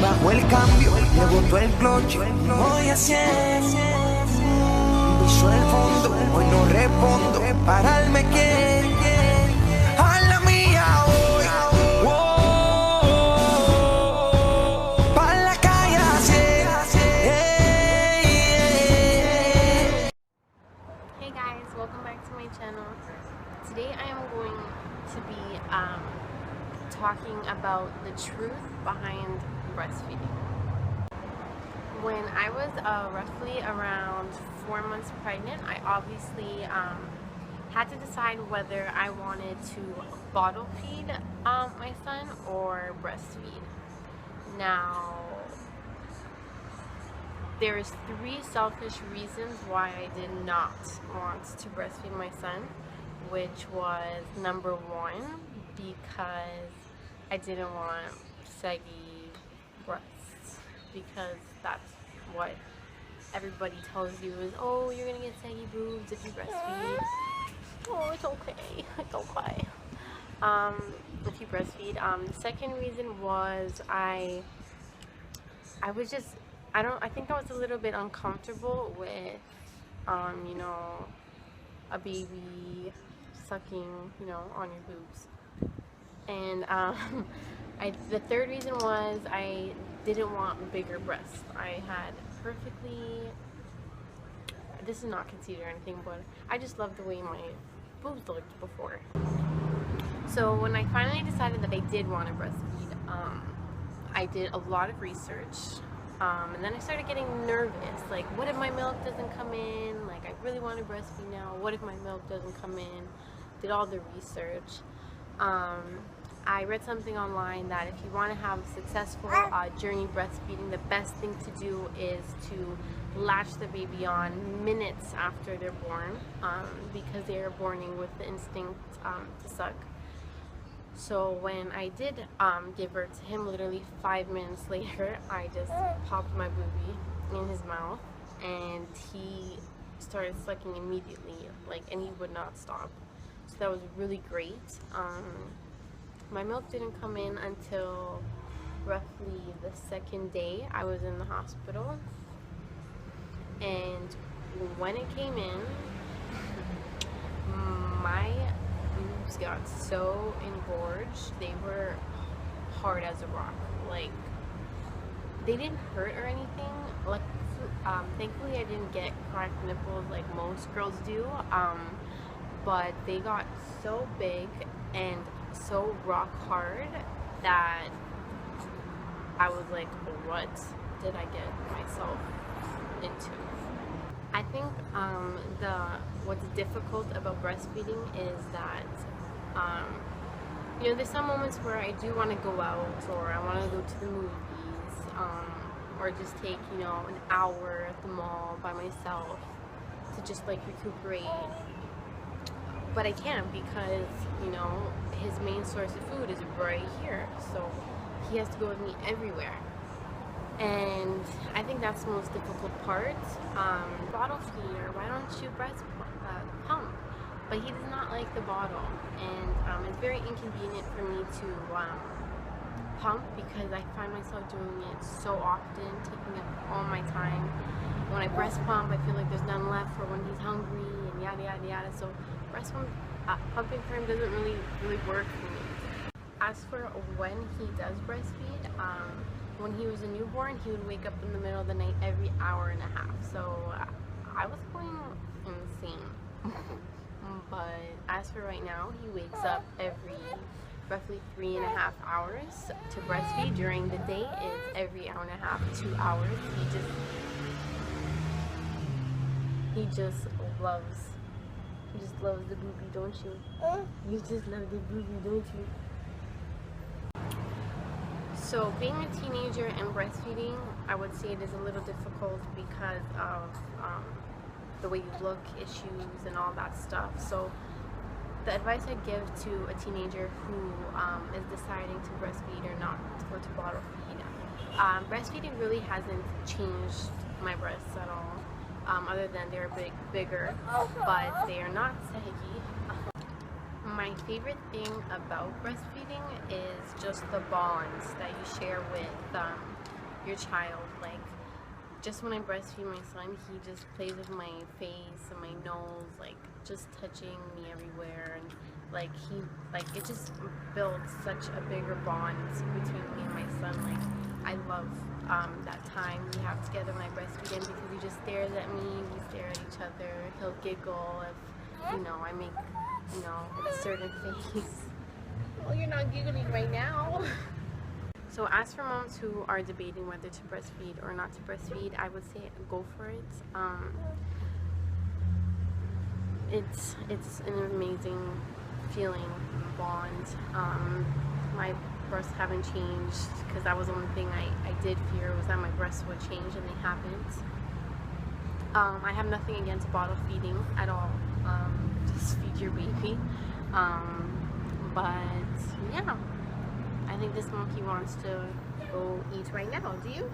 Bajo el cambio, le botó el clutch. Voy a 100. Piso el fondo, hoy no respondo. Pararme quiere. A la mía hoy. Pa' la calle así. Hey guys, welcome back to my channel. Today I am going to be talking about the truth behind breastfeeding. When I was roughly around 4 months pregnant, I obviously had to decide whether I wanted to bottle feed my son or breastfeed. Now, there's 3 selfish reasons why I did not want to breastfeed my son, which was number 1, because I didn't want saggy breasts, because that's what everybody tells you is, oh, you're gonna get saggy boobs if you breastfeed. Oh, it's okay, it's okay. If you breastfeed. The second reason was I think I was a little bit uncomfortable with, you know, a baby sucking, you know, on your boobs. And the third reason was I didn't want bigger breasts. I had this is not conceited or anything, but I just loved the way my boobs looked before. So when I finally decided that I did want to breastfeed, I did a lot of research, and then I started getting nervous. Like, what if my milk doesn't come in? Like, I really want to breastfeed now. What if my milk doesn't come in? Did all the research. I read something online that if you want to have a successful journey breastfeeding, the best thing to do is to latch the baby on minutes after they're born, because they are born with the instinct to suck. So when I did give birth to him, literally 5 minutes later, I just popped my boobie in his mouth, and he started sucking immediately, and he would not stop. So that was really great. My milk didn't come in until roughly the 2nd day I was in the hospital, and when it came in, my boobs got so engorged. They were hard as a rock. Like, they didn't hurt or anything. Like, thankfully I didn't get cracked nipples like most girls do, but they got so big and so rock hard that I was like, what did I get myself into? I think what's difficult about breastfeeding is that you know, there's some moments where I do want to go out, or I want to go to the movies, or just take, you know, an hour at the mall by myself to just recuperate. But I can't, because, you know, his main source of food is right here, so he has to go with me everywhere. And I think that's the most difficult part. Bottle feed, or why don't you breast pump? But he does not like the bottle, and it's very inconvenient for me to pump, because I find myself doing it so often, taking up all my time. When I breast pump, I feel like there's none left for when he's hungry, and yada yada yada. So pumping for him doesn't really work for me. As for when he does breastfeed, when he was a newborn, he would wake up in the middle of the night every hour and a half. So I was going insane. But as for right now, he wakes up every roughly 3.5 hours to breastfeed. During the day, it's every hour and a half, 2 hours. He just loves the boobie, don't you? You just love the boobie, don't you? So being a teenager and breastfeeding, I would say it is a little difficult because of the way you look issues and all that stuff. So the advice I give to a teenager who is deciding to breastfeed or not, or to bottle feed, breastfeeding really hasn't changed my breasts at all, other than they're bigger, but they are not saggy. My favorite thing about breastfeeding is just the bonds that you share with your child. Like, just when I breastfeed my son, he just plays with my face and my nose, like just touching me everywhere, and like it just builds such a bigger bond between me and my son. Like, I love that time we have together when I breastfeed him, because he just stares at me, we stare at each other, he'll giggle if, you know, I make, you know, a certain face. Well, you're not giggling right now. So as for moms who are debating whether to breastfeed or not to breastfeed, I would say go for it. It's an amazing feeling, bond. My breasts haven't changed, because that was the one thing I did fear, was that my breasts would change, and they haven't. I have nothing against bottle feeding at all. Just feed your baby. But yeah, I think this monkey wants to go eat right now. Do you?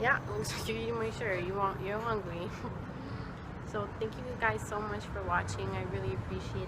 Yeah, looks like you're eating my shirt. You're hungry. So thank you guys so much for watching. I really appreciate it.